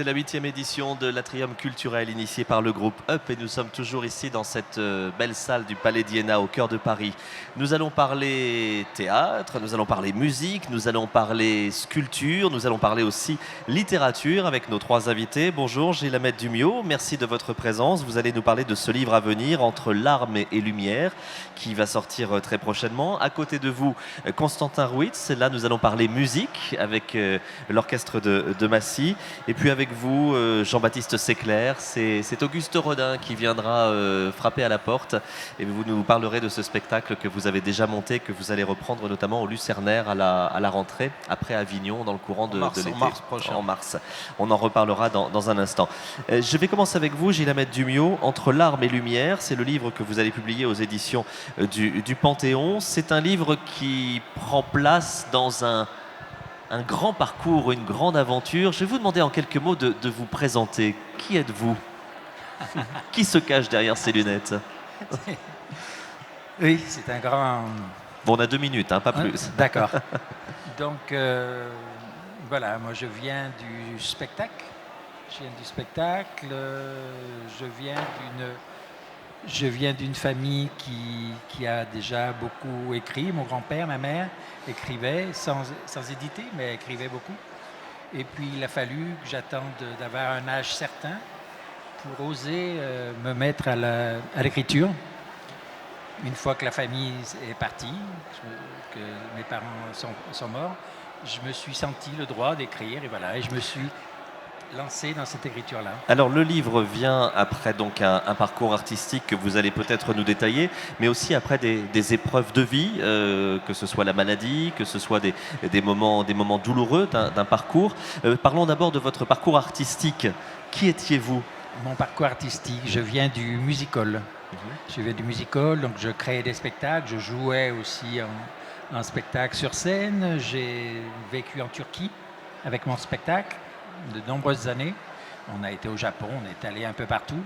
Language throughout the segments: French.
C'est la 8e édition de l'Atrium culturel initiée par le groupe Up et nous sommes toujours ici dans cette belle salle du Palais d'Iéna au cœur de Paris. Nous allons parler théâtre, nous allons parler musique, nous allons parler sculpture, nous allons parler aussi littérature avec nos trois invités. Bonjour Gilles Hammet Dumio, merci de votre présence. Vous allez nous parler de ce livre à venir, Entre larmes et lumière, qui va sortir très prochainement. À côté de vous, Constantin Ruiz. Là, nous allons parler musique avec l'orchestre de Massy. Et puis avec vous, Jean-Baptiste Secler, c'est Auguste Rodin qui viendra frapper à la porte et vous nous parlerez de ce spectacle que vous avez déjà monté, que vous allez reprendre notamment au Lucernaire à la rentrée, après Avignon, dans le courant de l'été. En mars prochain. En mars. On en reparlera dans un instant. Je vais commencer avec vous, Gilles Hammet Dumio. Entre larmes et lumière, c'est le livre que vous allez publier aux éditions du Panthéon. C'est un livre qui prend place dans un grand parcours, une grande aventure. Je vais vous demander en quelques mots de vous présenter. Qui êtes-vous? Qui se cache derrière ces lunettes? Oui, c'est un grand... Bon, on a 2 minutes, pas plus. D'accord. Donc, voilà, moi je viens du spectacle. Je viens d'une famille qui a déjà beaucoup écrit. Mon grand-père, ma mère écrivaient sans éditer, mais écrivaient beaucoup. Et puis il a fallu que j'attende d'avoir un âge certain pour oser me mettre à l'écriture. Une fois que la famille est partie, que mes parents sont morts, je me suis senti le droit d'écrire et voilà, et je me suis lancé dans cette écriture-là. Alors le livre vient après donc un parcours artistique que vous allez peut-être nous détailler, mais aussi après des épreuves de vie, que ce soit la maladie, que ce soit des moments douloureux d'un parcours. Parlons d'abord de votre parcours artistique. Qui étiez-vous? Mon parcours artistique, je viens du music-hall. Je viens du music-hall, donc je créais des spectacles, je jouais aussi en spectacle sur scène. J'ai vécu en Turquie avec mon spectacle de nombreuses années. On a été au Japon, on est allé un peu partout.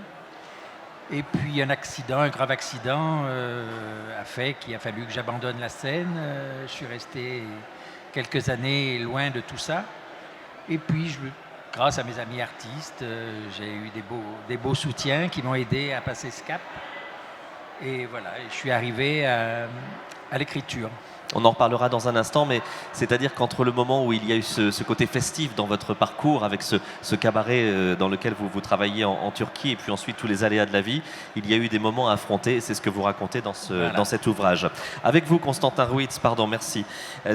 Et puis un grave accident a fait qu'il a fallu que j'abandonne la scène. Je suis resté quelques années loin de tout ça. Et puis, grâce à mes amis artistes, j'ai eu des beaux soutiens qui m'ont aidé à passer ce cap. Et voilà, je suis arrivé à l'écriture. On en reparlera dans un instant, mais c'est-à-dire qu'entre le moment où il y a eu ce côté festif dans votre parcours, avec ce cabaret dans lequel vous travaillez en Turquie, et puis ensuite tous les aléas de la vie, il y a eu des moments à affronter, et c'est ce que vous racontez dans cet ouvrage. Avec vous, Constantin Ruiz, merci.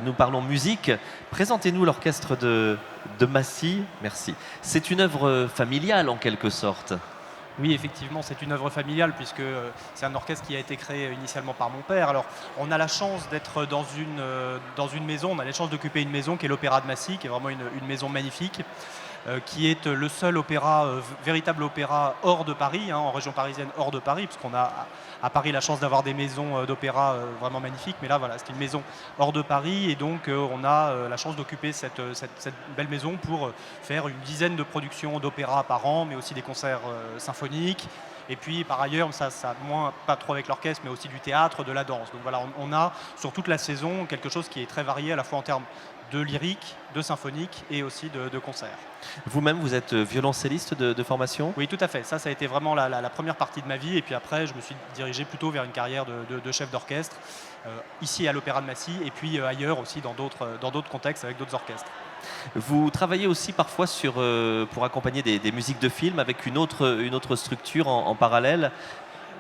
Nous parlons musique. Présentez-nous l'orchestre de Massy. Merci. C'est une œuvre familiale en quelque sorte. Oui, effectivement, c'est une œuvre familiale puisque c'est un orchestre qui a été créé initialement par mon père. Alors, on a la chance d'être dans une maison, on a la chance d'occuper une maison qui est l'Opéra de Massy, qui est vraiment une maison magnifique, qui est le seul véritable opéra hors de Paris, en région parisienne hors de Paris, puisqu'on a à Paris la chance d'avoir des maisons d'opéra vraiment magnifiques, mais là, voilà, c'est une maison hors de Paris, et donc on a la chance d'occuper cette belle maison pour faire une dizaine de productions d'opéra par an, mais aussi des concerts symphoniques. Et puis par ailleurs, ça moins pas trop avec l'orchestre, mais aussi du théâtre, de la danse. Donc voilà, on a sur toute la saison quelque chose qui est très varié à la fois en termes de lyrique, de symphonique et aussi de concert. Vous-même, vous êtes violoncelliste de formation? Oui, tout à fait. Ça a été vraiment la première partie de ma vie. Et puis après, je me suis dirigé plutôt vers une carrière de chef d'orchestre, ici à l'Opéra de Massy, et puis ailleurs aussi dans d'autres contextes avec d'autres orchestres. Vous travaillez aussi parfois pour accompagner des musiques de films avec une autre structure en parallèle.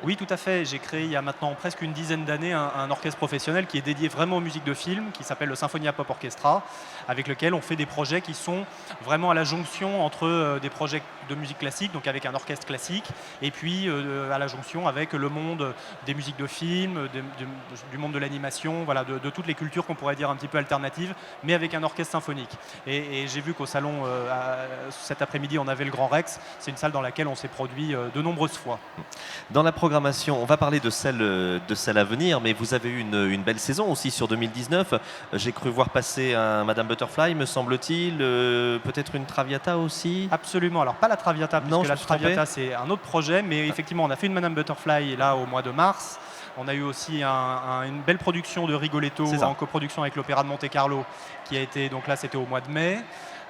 Oui, tout à fait. J'ai créé il y a maintenant presque une dizaine d'années un orchestre professionnel qui est dédié vraiment aux musiques de film, qui s'appelle le Symphonia Pop Orchestra, avec lequel on fait des projets qui sont vraiment à la jonction entre des projets de musique classique, donc avec un orchestre classique, et puis à la jonction avec le monde des musiques de film, du monde de l'animation, voilà, de toutes les cultures qu'on pourrait dire un petit peu alternatives, mais avec un orchestre symphonique. Et j'ai vu qu'au salon, cet après-midi, on avait le Grand Rex. C'est une salle dans laquelle on s'est produit de nombreuses fois. Dans la programmation, on va parler de celle à venir, mais vous avez eu une belle saison aussi sur 2019. J'ai cru voir passer un Madame Butterfly, me semble-t-il, peut-être une Traviata aussi. Absolument, alors pas la Traviata, puisque la Traviata c'est un autre projet, mais effectivement on a fait une Madame Butterfly là au mois de mars. On a eu aussi une belle production de Rigoletto en coproduction avec l'Opéra de Monte-Carlo qui a été, donc là c'était au mois de mai.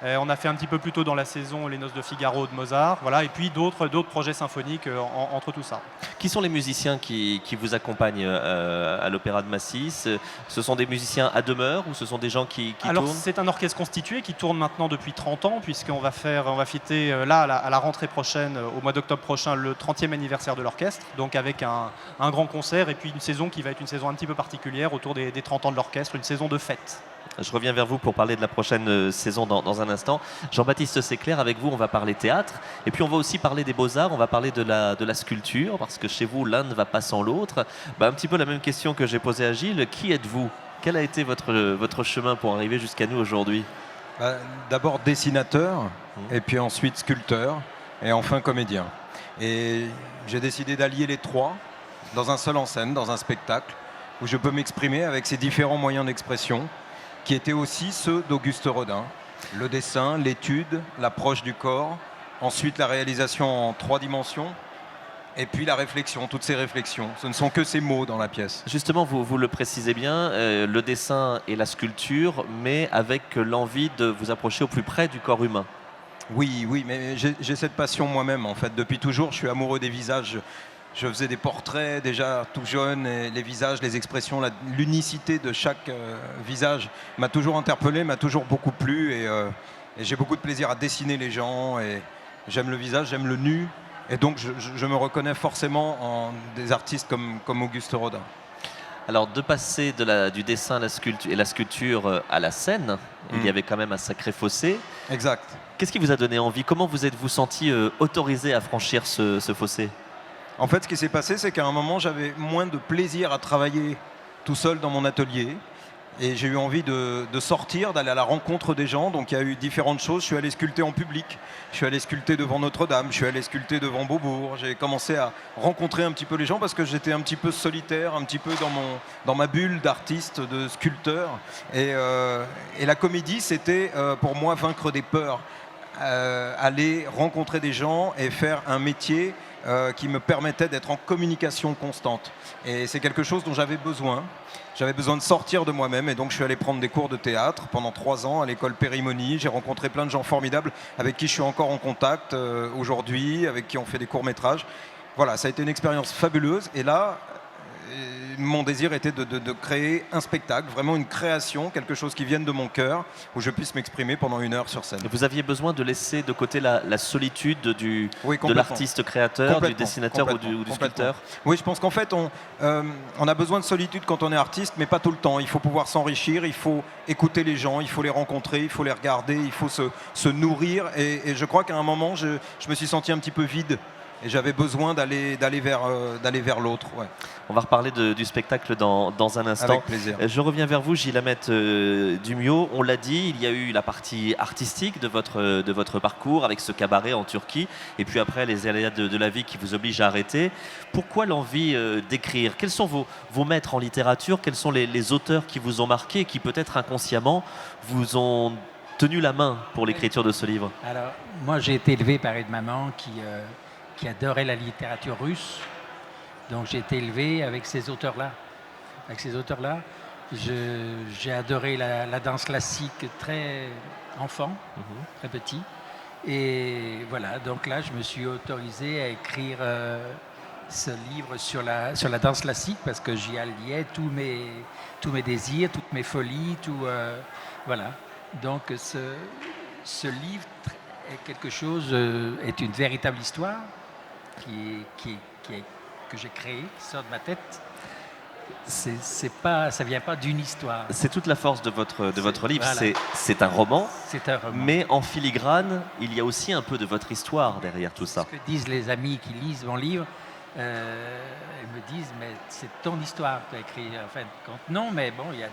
On a fait un petit peu plus tôt dans la saison Les Noces de Figaro de Mozart, voilà, et puis d'autres projets symphoniques entre tout ça. Qui sont les musiciens qui vous accompagnent à l'Opéra de Massis? Ce sont des musiciens à demeure ou ce sont des gens qui Alors tournent? c'est un orchestre constitué qui tourne maintenant depuis 30 ans, puisqu'on va fêter là à la rentrée prochaine, au mois d'octobre prochain, le 30e anniversaire de l'orchestre, donc avec un grand concert et puis une saison qui va être une saison un petit peu particulière autour des 30 ans de l'orchestre, une saison de fête. Je reviens vers vous pour parler de la prochaine saison dans un instant. Jean-Baptiste Séclair, avec vous, on va parler théâtre. Et puis on va aussi parler des beaux-arts, on va parler de la sculpture, parce que chez vous, l'un ne va pas sans l'autre. Un petit peu la même question que j'ai posée à Gilles. Qui êtes-vous? Quel a été votre chemin pour arriver jusqu'à nous aujourd'hui? D'abord dessinateur, et puis ensuite sculpteur, et enfin comédien. Et j'ai décidé d'allier les trois dans un seul en scène, dans un spectacle, où je peux m'exprimer avec ces différents moyens d'expression, qui étaient aussi ceux d'Auguste Rodin. Le dessin, l'étude, l'approche du corps, ensuite la réalisation en 3 dimensions, et puis la réflexion, toutes ces réflexions. Ce ne sont que ces mots dans la pièce. Justement, vous le précisez bien, le dessin et la sculpture, mais avec l'envie de vous approcher au plus près du corps humain. Oui, mais j'ai cette passion moi-même, en fait. Depuis toujours, je suis amoureux des visages. Je faisais des portraits déjà tout jeune, et les visages, les expressions, l'unicité de chaque visage m'a toujours interpellé, m'a toujours beaucoup plu, et j'ai beaucoup de plaisir à dessiner les gens, et j'aime le visage, j'aime le nu, et donc je me reconnais forcément en des artistes comme Auguste Rodin. Alors, de passer du dessin et la sculpture à la scène, il y avait quand même un sacré fossé. Exact. Qu'est-ce qui vous a donné envie? Comment vous êtes-vous senti autorisé à franchir ce fossé? En fait, ce qui s'est passé, c'est qu'à un moment, j'avais moins de plaisir à travailler tout seul dans mon atelier. Et j'ai eu envie de sortir, d'aller à la rencontre des gens. Donc il y a eu différentes choses. Je suis allé sculpter en public. Je suis allé sculpter devant Notre-Dame. Je suis allé sculpter devant Beaubourg. J'ai commencé à rencontrer un petit peu les gens parce que j'étais un petit peu solitaire, un petit peu dans ma bulle d'artiste, de sculpteur. Et la comédie, c'était pour moi vaincre des peurs. Aller rencontrer des gens et faire un métier qui me permettait d'être en communication constante. Et c'est quelque chose dont j'avais besoin. J'avais besoin de sortir de moi-même, et donc je suis allé prendre des cours de théâtre pendant 3 ans à l'école Périmonie. J'ai rencontré plein de gens formidables avec qui je suis encore en contact aujourd'hui, avec qui on fait des courts-métrages. Voilà, ça a été une expérience fabuleuse. Et là, mon désir était de créer un spectacle, vraiment une création, quelque chose qui vienne de mon cœur, où je puisse m'exprimer pendant 1 heure sur scène. Vous aviez besoin de laisser de côté la solitude Oui, de l'artiste créateur, du dessinateur ou du sculpteur? Oui, je pense qu'en fait, on a besoin de solitude quand on est artiste, mais pas tout le temps. Il faut pouvoir s'enrichir, il faut écouter les gens, il faut les rencontrer, il faut les regarder, il faut se nourrir. Et je crois qu'à un moment, je me suis senti un petit peu vide. Et j'avais besoin d'aller vers l'autre. Ouais. On va reparler du spectacle dans un instant. Avec plaisir. Je reviens vers vous, Gilles Amette Dumio. On l'a dit, il y a eu la partie artistique de votre parcours avec ce cabaret en Turquie, et puis après les aléas de la vie qui vous obligent à arrêter. Pourquoi l'envie d'écrire? Quels sont vos maîtres en littérature? Quels sont les auteurs qui vous ont marqué et qui peut-être inconsciemment vous ont tenu la main pour l'écriture de ce livre? Alors, moi j'ai été élevé par une maman qui adorait la littérature russe. Donc j'ai été élevé avec ces auteurs-là. J'ai adoré la danse classique très enfant, très petit. Et voilà, donc là je me suis autorisé à écrire ce livre sur la danse classique parce que j'y alliais tous mes désirs, toutes mes folies, voilà. Donc ce livre est quelque chose, est une véritable histoire que j'ai créée, qui sort de ma tête. Ça vient pas d'une histoire. C'est toute la force de votre livre. Voilà. C'est un roman. C'est un roman. Mais en filigrane, il y a aussi un peu de votre histoire derrière tout ça. Ce que disent les amis qui lisent mon livre, ils me disent mais c'est ton histoire que tu as écrit. En fin de compte, non, mais bon, il y a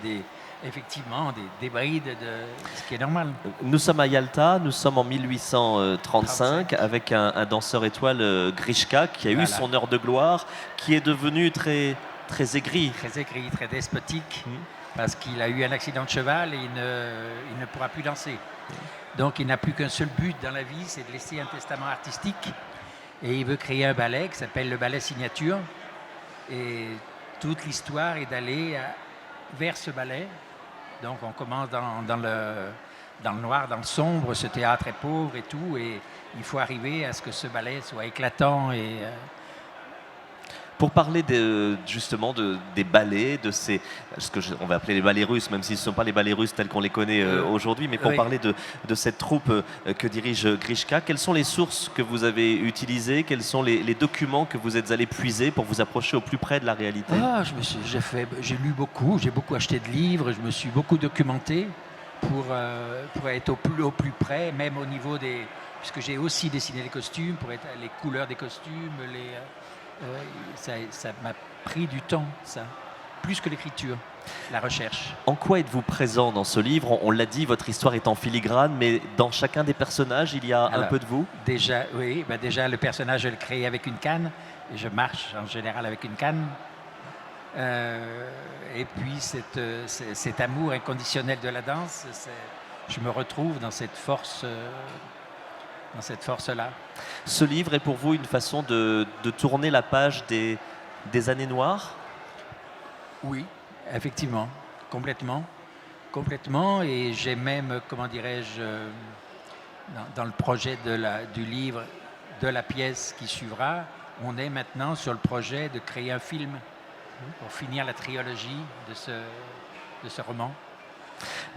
effectivement des brides de ce qui est normal. Nous sommes à Yalta, nous sommes en 1835 avec un danseur étoile, Grishka, qui a eu son heure de gloire, qui est devenu très aigri. Très aigri, très despotique, parce qu'il a eu un accident de cheval et il ne pourra plus danser. Donc il n'a plus qu'un seul but dans la vie, c'est de laisser un testament artistique. Et il veut créer un ballet qui s'appelle le ballet Signature. Et toute l'histoire est d'aller vers ce ballet. Donc on commence dans dans le noir, dans le sombre, ce théâtre est pauvre et tout, et il faut arriver à ce que ce ballet soit éclatant et Pour parler justement des ballets, de on va appeler les ballets russes, même si ce ne sont pas les ballets russes tels qu'on les connaît aujourd'hui, mais pour oui. parler de cette troupe que dirige Grishka, quelles sont les sources que vous avez utilisées, quels sont les documents que vous êtes allés puiser pour vous approcher au plus près de la réalité? J'ai lu beaucoup, j'ai beaucoup acheté de livres, je me suis beaucoup documenté pour être au plus près, même au niveau des... Puisque j'ai aussi dessiné les costumes, pour être les couleurs des costumes, ça m'a pris du temps, ça, plus que l'écriture, la recherche. En quoi êtes-vous présent dans ce livre? On l'a dit, votre histoire est en filigrane, mais dans chacun des personnages, il y a un peu de vous? Déjà, oui, déjà le personnage, je le crée avec une canne, et je marche en général avec une canne. Et puis cet amour inconditionnel de la danse, je me retrouve dans cette force. Dans cette force-là. Ce livre est pour vous une façon de tourner la page des années noires? Oui, effectivement, complètement. Et j'ai même, comment dirais-je, dans le projet du livre, de la pièce qui suivra, on est maintenant sur le projet de créer un film pour finir la trilogie de ce roman.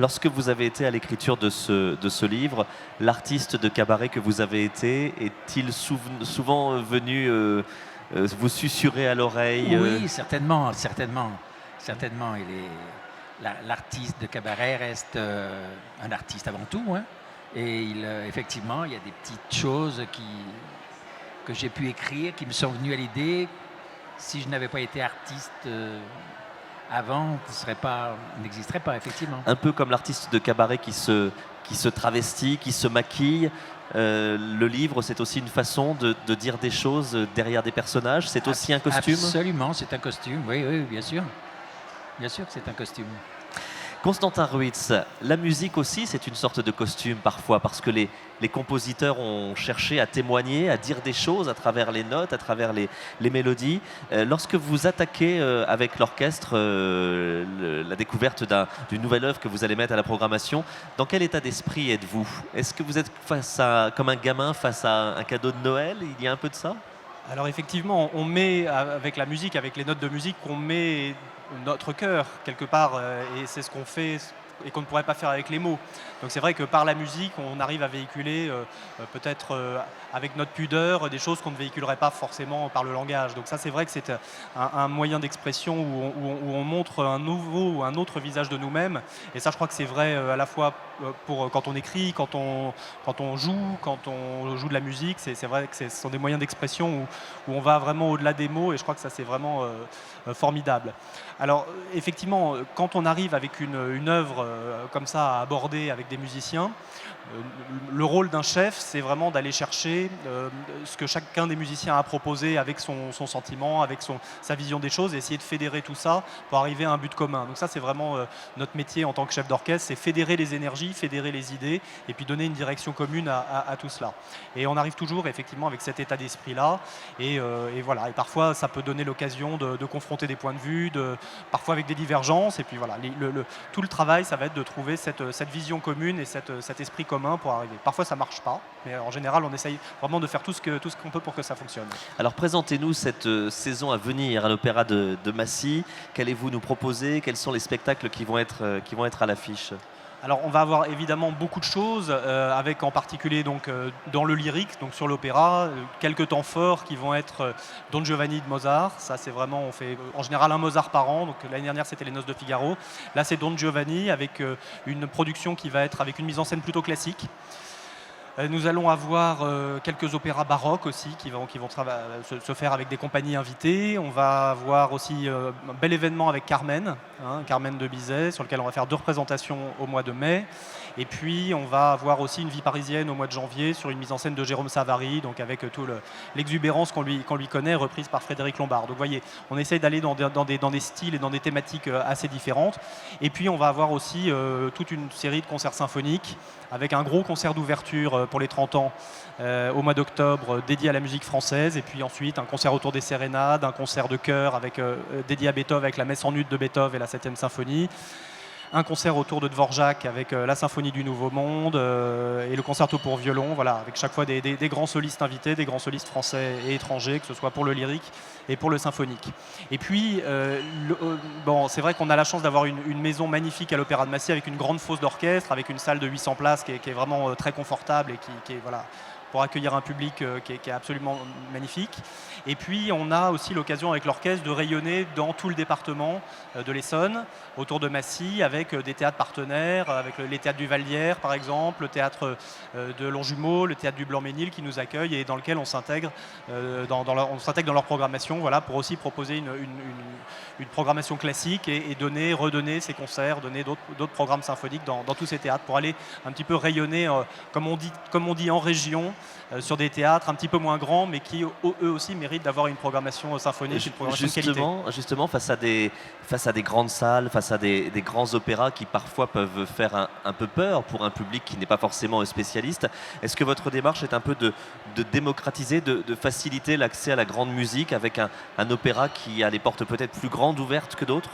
Lorsque vous avez été à l'écriture de ce livre, l'artiste de cabaret que vous avez été, est-il souvent venu vous susurrer à l'oreille? Oui, certainement. L'artiste de cabaret reste un artiste avant tout. Hein. Et effectivement, il y a des petites choses que j'ai pu écrire, qui me sont venues à l'idée. Si je n'avais pas été artiste... avant, n'existerait pas, effectivement. Un peu comme l'artiste de cabaret qui se travestit, qui se maquille. Le livre, c'est aussi une façon de dire des choses derrière des personnages. C'est aussi un costume? Absolument, c'est un costume. Oui, bien sûr. Bien sûr que c'est un costume. Constantin Ruiz, la musique aussi, c'est une sorte de costume parfois, parce que les compositeurs ont cherché à témoigner, à dire des choses à travers les notes, à travers les mélodies. Lorsque vous attaquez avec l'orchestre la découverte d'une nouvelle œuvre que vous allez mettre à la programmation, dans quel état d'esprit êtes-vous? Est-ce que vous êtes comme un gamin face à un cadeau de Noël? Il y a un peu de ça? Alors effectivement, on met avec la musique, avec les notes de musique, on met notre cœur quelque part, et c'est ce qu'on fait et qu'on ne pourrait pas faire avec les mots. Donc c'est vrai que par la musique, on arrive à véhiculer peut-être avec notre pudeur des choses qu'on ne véhiculerait pas forcément par le langage. Donc ça, c'est vrai que c'est un moyen d'expression où on montre un nouveau ou un autre visage de nous-mêmes. Et ça, je crois que c'est vrai à la fois pour quand on écrit, quand on joue, quand on joue de la musique. C'est vrai que ce sont des moyens d'expression où on va vraiment au-delà des mots, et je crois que ça, c'est vraiment formidable. Alors effectivement, quand on arrive avec une œuvre comme ça à aborder avec des musiciens, le rôle d'un chef, c'est vraiment d'aller chercher ce que chacun des musiciens a proposé avec son sentiment, avec sa vision des choses, et essayer de fédérer tout ça pour arriver à un but commun. Donc ça, c'est vraiment notre métier en tant que chef d'orchestre, c'est fédérer les énergies, fédérer les idées, et puis donner une direction commune à tout cela. Et on arrive toujours effectivement avec cet état d'esprit-là, et voilà. Et parfois, ça peut donner l'occasion de confronter des points de vue, parfois avec des divergences, et puis voilà. Tout le travail, ça va être de trouver cette vision commune et cet esprit commun pour arriver. Parfois ça marche pas, mais en général on essaye vraiment de faire tout ce qu'on peut pour que ça fonctionne. Alors présentez-nous cette saison à venir à l'Opéra de Massy. Qu'allez-vous nous proposer? Quels sont les spectacles qui vont être à l'affiche? Alors on va avoir évidemment beaucoup de choses, avec en particulier donc, dans le lyrique, donc sur l'opéra, quelques temps forts qui vont être Don Giovanni de Mozart. Ça c'est vraiment, on fait en général un Mozart par an, donc l'année dernière c'était les Noces de Figaro. Là c'est Don Giovanni avec une production qui va être avec une mise en scène plutôt classique. Nous allons avoir quelques opéras baroques aussi qui vont se faire avec des compagnies invitées. On va avoir aussi un bel événement avec Carmen, Carmen de Bizet, sur lequel on va faire 2 représentations au mois de mai. Et puis on va avoir aussi une vie parisienne au mois de janvier sur une mise en scène de Jérôme Savary, donc avec toute l'exubérance qu'on lui connaît, reprise par Frédéric Lombard. Donc vous voyez, on essaye d'aller dans des styles et dans des thématiques assez différentes. Et puis on va avoir aussi toute une série de concerts symphoniques avec un gros concert d'ouverture pour les 30 ans au mois d'octobre dédié à la musique française, et puis ensuite un concert autour des sérénades, un concert de chœur dédié à Beethoven avec la messe en ut de Beethoven et la 7e symphonie. un concert autour de Dvorak avec la Symphonie du Nouveau Monde et le concerto pour violon, voilà, avec chaque fois des grands solistes invités, des grands solistes français et étrangers, que ce soit pour le lyrique et pour le symphonique. Et puis, c'est vrai qu'on a la chance d'avoir une maison magnifique à l'Opéra de Massy avec une grande fosse d'orchestre, avec une salle de 800 places qui est vraiment très confortable et qui est voilà, pour accueillir un public qui est absolument magnifique. Et puis on a aussi l'occasion avec l'orchestre de rayonner dans tout le département de l'Essonne, autour de Massy, avec des théâtres partenaires, avec les théâtres du Valdière par exemple, le théâtre de Longjumeau, le théâtre du Blanc-Ménil qui nous accueille et dans lequel on s'intègre dans leur programmation, voilà, pour aussi proposer une programmation classique et redonner ces concerts, donner d'autres programmes symphoniques dans tous ces théâtres pour aller un petit peu rayonner, comme on dit en région, sur des théâtres un petit peu moins grands, mais qui eux aussi méritent d'avoir une programmation symphonique, une programmation de qualité. Justement, face à des grandes salles, face à des grands opéras qui parfois peuvent faire un peu peur pour un public qui n'est pas forcément spécialiste, est-ce que votre démarche est un peu de démocratiser, de faciliter l'accès à la grande musique avec un opéra qui a les portes peut-être plus grandes ouvertes que d'autres ?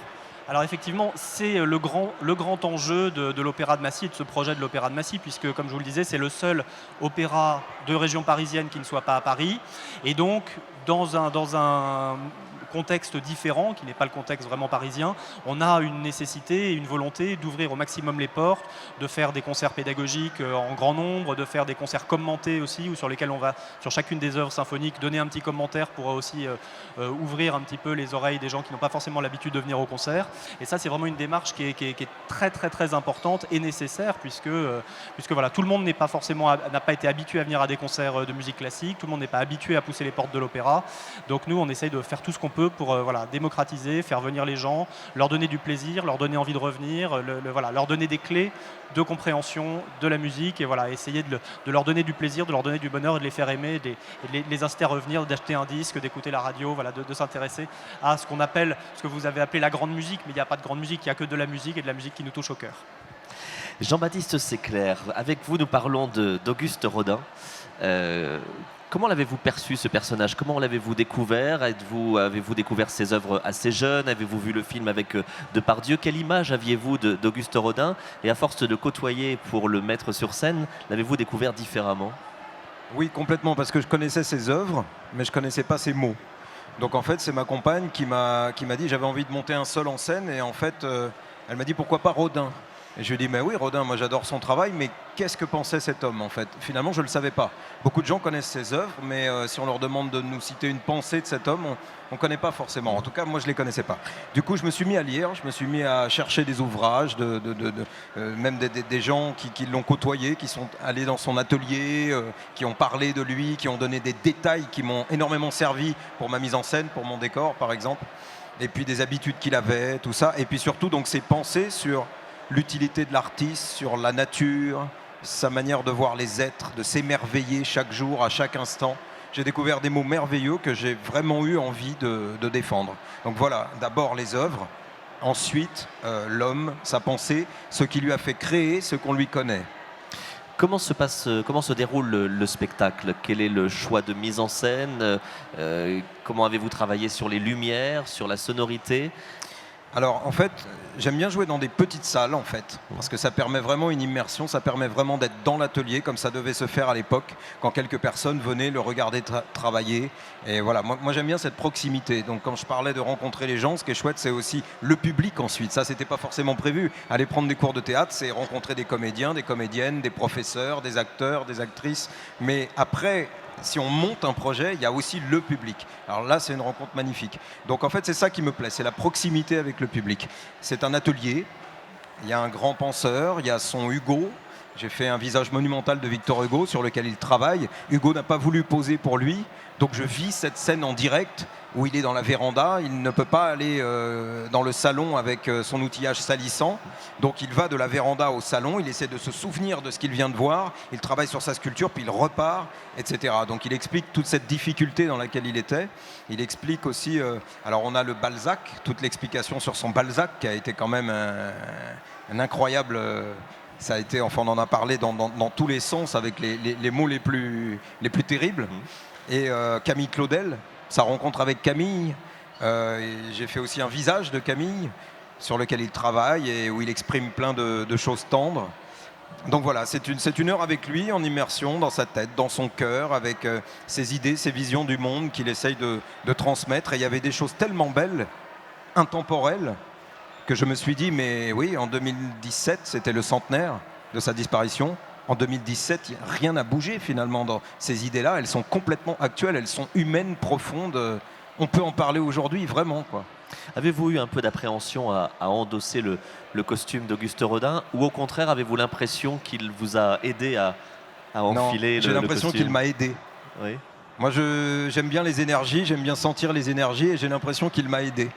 Alors effectivement, c'est le grand enjeu de l'Opéra de Massy et de ce projet de l'Opéra de Massy, puisque comme je vous le disais, c'est le seul opéra de région parisienne qui ne soit pas à Paris. Et donc, dans un contexte différent, qui n'est pas le contexte vraiment parisien, on a une nécessité et une volonté d'ouvrir au maximum les portes, de faire des concerts pédagogiques en grand nombre, de faire des concerts commentés aussi, ou sur lesquels on va, sur chacune des œuvres symphoniques, donner un petit commentaire pour aussi ouvrir un petit peu les oreilles des gens qui n'ont pas forcément l'habitude de venir au concert. Et ça, c'est vraiment une démarche qui est très très très importante et nécessaire, puisque voilà, tout le monde n'a pas été habitué à venir à des concerts de musique classique, tout le monde n'est pas habitué à pousser les portes de l'opéra. Donc nous, on essaye de faire tout ce qu'on peut pour démocratiser, faire venir les gens, leur donner du plaisir, leur donner envie de revenir, leur donner des clés de compréhension de la musique et voilà, essayer de leur donner du plaisir, de leur donner du bonheur et de les faire aimer, de les inciter à revenir, d'acheter un disque, d'écouter la radio, voilà, de s'intéresser à ce que vous avez appelé la grande musique, mais il n'y a pas de grande musique, il n'y a que de la musique et de la musique qui nous touche au cœur. Jean-Baptiste Secler, avec vous nous parlons d'Auguste Rodin. Comment l'avez-vous perçu, ce personnage? Comment l'avez-vous découvert? Avez-vous découvert ses œuvres assez jeunes? Avez-vous vu le film avec Depardieu? Quelle image aviez-vous d'Auguste Rodin? Et à force de le côtoyer pour le mettre sur scène, l'avez-vous découvert différemment? Oui, complètement, parce que je connaissais ses œuvres, mais je ne connaissais pas ses mots. Donc en fait, c'est ma compagne qui m'a dit, j'avais envie de monter un seul en scène, et en fait, elle m'a dit, pourquoi pas Rodin? Et je lui ai dit, mais oui, Rodin, moi j'adore son travail, mais qu'est-ce que pensait cet homme en fait? Finalement, je ne le savais pas. Beaucoup de gens connaissent ses œuvres, mais si on leur demande de nous citer une pensée de cet homme, on ne connaît pas forcément. En tout cas, moi je ne les connaissais pas. Du coup, je me suis mis à lire, je me suis mis à chercher des ouvrages, même des gens qui l'ont côtoyé, qui sont allés dans son atelier, qui ont parlé de lui, qui ont donné des détails qui m'ont énormément servi pour ma mise en scène, pour mon décor par exemple, et puis des habitudes qu'il avait, tout ça. Et puis surtout, donc, ses pensées sur l'utilité de l'artiste, sur la nature, sa manière de voir les êtres, de s'émerveiller chaque jour, à chaque instant. J'ai découvert des mots merveilleux que j'ai vraiment eu envie de défendre. Donc voilà, d'abord les œuvres, ensuite l'homme, sa pensée, ce qui lui a fait créer ce qu'on lui connaît. Comment se déroule le spectacle? Quel est le choix de mise en scène? Comment avez-vous travaillé sur les lumières, sur la sonorité? Alors en fait, j'aime bien jouer dans des petites salles en fait, parce que ça permet vraiment une immersion, ça permet vraiment d'être dans l'atelier comme ça devait se faire à l'époque, quand quelques personnes venaient le regarder travailler. Et voilà, moi j'aime bien cette proximité. Donc quand je parlais de rencontrer les gens, ce qui est chouette, c'est aussi le public ensuite. Ça, c'était pas forcément prévu. Aller prendre des cours de théâtre, c'est rencontrer des comédiens, des comédiennes, des professeurs, des acteurs, des actrices. Mais après, si on monte un projet, il y a aussi le public. Alors là, c'est une rencontre magnifique. Donc en fait, c'est ça qui me plaît, c'est la proximité avec le public. C'est un atelier, il y a un grand penseur, il y a son Hugo. J'ai fait un visage monumental de Victor Hugo sur lequel il travaille. Hugo n'a pas voulu poser pour lui, donc je vis cette scène en direct où il est dans la véranda. Il ne peut pas aller dans le salon avec son outillage salissant. Donc il va de la véranda au salon, il essaie de se souvenir de ce qu'il vient de voir, il travaille sur sa sculpture, puis il repart, etc. Donc il explique toute cette difficulté dans laquelle il était. Il explique aussi, alors on a le Balzac, toute l'explication sur son Balzac, qui a été quand même un incroyable... ça a été, enfin on en a parlé dans tous les sens, avec les mots les plus terribles. Et Camille Claudel, sa rencontre avec Camille, j'ai fait aussi un visage de Camille. sur lequel il travaille et où il exprime plein de choses tendres. Donc voilà, c'est une heure avec lui en immersion dans sa tête, dans son cœur, avec ses idées, ses visions du monde qu'il essaye de transmettre. Et il y avait des choses tellement belles, intemporelles, que je me suis dit, mais oui, en 2017, c'était le centenaire de sa disparition. En 2017, rien n'a bougé finalement dans ces idées-là. Elles sont complètement actuelles, elles sont humaines, profondes. On peut en parler aujourd'hui, vraiment, quoi. Avez-vous eu un peu d'appréhension à endosser le costume d'Auguste Rodin, ou au contraire, avez-vous l'impression qu'il vous a aidé à enfiler Non, j'ai l'impression qu'il m'a aidé. Oui. Moi, j'aime bien les énergies, j'aime bien sentir les énergies, et j'ai l'impression qu'il m'a aidé.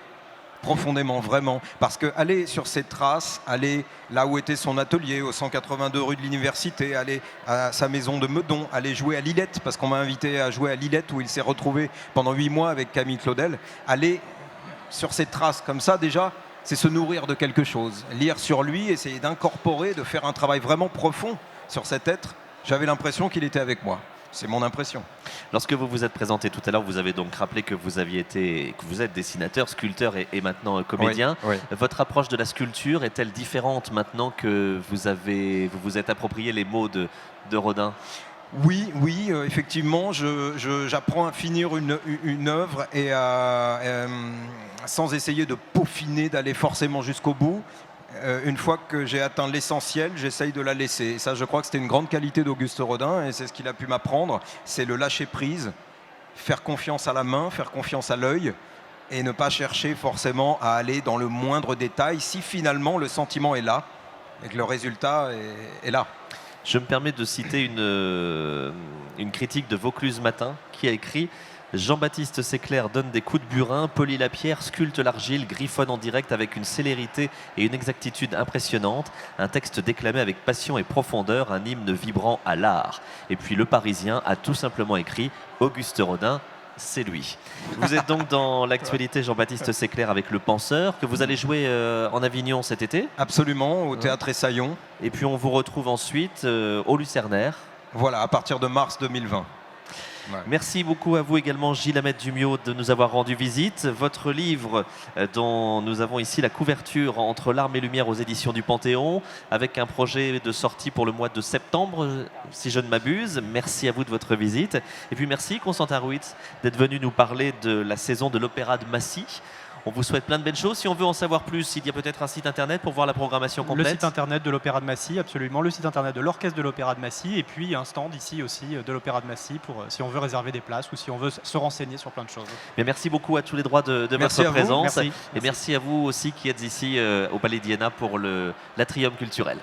Profondément, vraiment. Parce que aller sur ces traces, aller là où était son atelier, au 182 rue de l'Université, aller à sa maison de Meudon, aller jouer à Lillette, parce qu'on m'a invité à jouer à Lillette, où il s'est retrouvé pendant 8 mois avec Camille Claudel, aller sur ces traces comme ça, déjà, c'est se nourrir de quelque chose. Lire sur lui, essayer d'incorporer, de faire un travail vraiment profond sur cet être. J'avais l'impression qu'il était avec moi. C'est mon impression. Lorsque vous vous êtes présenté tout à l'heure, vous avez donc rappelé que vous êtes dessinateur, sculpteur et maintenant comédien. Oui. Votre approche de la sculpture est-elle différente maintenant que vous vous êtes approprié les mots de Rodin? Oui, effectivement, j'apprends à finir une œuvre et sans essayer de peaufiner, d'aller forcément jusqu'au bout. Une fois que j'ai atteint l'essentiel, j'essaye de la laisser. Et ça, je crois que c'était une grande qualité d'Auguste Rodin, et c'est ce qu'il a pu m'apprendre, c'est le lâcher prise, faire confiance à la main, faire confiance à l'œil, et ne pas chercher forcément à aller dans le moindre détail, si finalement le sentiment est là, et que le résultat est là. Je me permets de citer une critique de Vaucluse Matin qui a écrit « Jean-Baptiste Séclair donne des coups de burin, polit la pierre, sculpte l'argile, griffonne en direct avec une célérité et une exactitude impressionnantes, un texte déclamé avec passion et profondeur, un hymne vibrant à l'art. » Et puis Le Parisien a tout simplement écrit « Auguste Rodin, c'est lui ». Vous êtes donc dans l'actualité Jean-Baptiste Séclair avec Le Penseur, que vous allez jouer en Avignon cet été. Absolument, au Théâtre Essaillon. Et puis on vous retrouve ensuite au Lucernaire. Voilà, à partir de mars 2020. Ouais. Merci beaucoup à vous également, Gilles Ahmed Dumiot, de nous avoir rendu visite. Votre livre, dont nous avons ici la couverture, Entre larmes et lumière aux éditions du Panthéon, avec un projet de sortie pour le mois de septembre, si je ne m'abuse. Merci à vous de votre visite. Et puis merci, Constantin Ruiz, d'être venu nous parler de la saison de l'Opéra de Massy. On vous souhaite plein de belles choses. Si on veut en savoir plus, il y a peut-être un site internet pour voir la programmation complète. Le site internet de l'Opéra de Massy, absolument. Le site internet de l'Orchestre de l'Opéra de Massy. Et puis un stand ici aussi de l'Opéra de Massy pour si on veut réserver des places ou si on veut se renseigner sur plein de choses. Bien, merci beaucoup à tous les droits de Merci votre à vous. présence. Merci. Et merci à vous aussi qui êtes ici au Palais d'Iéna pour l'Atrium culturel.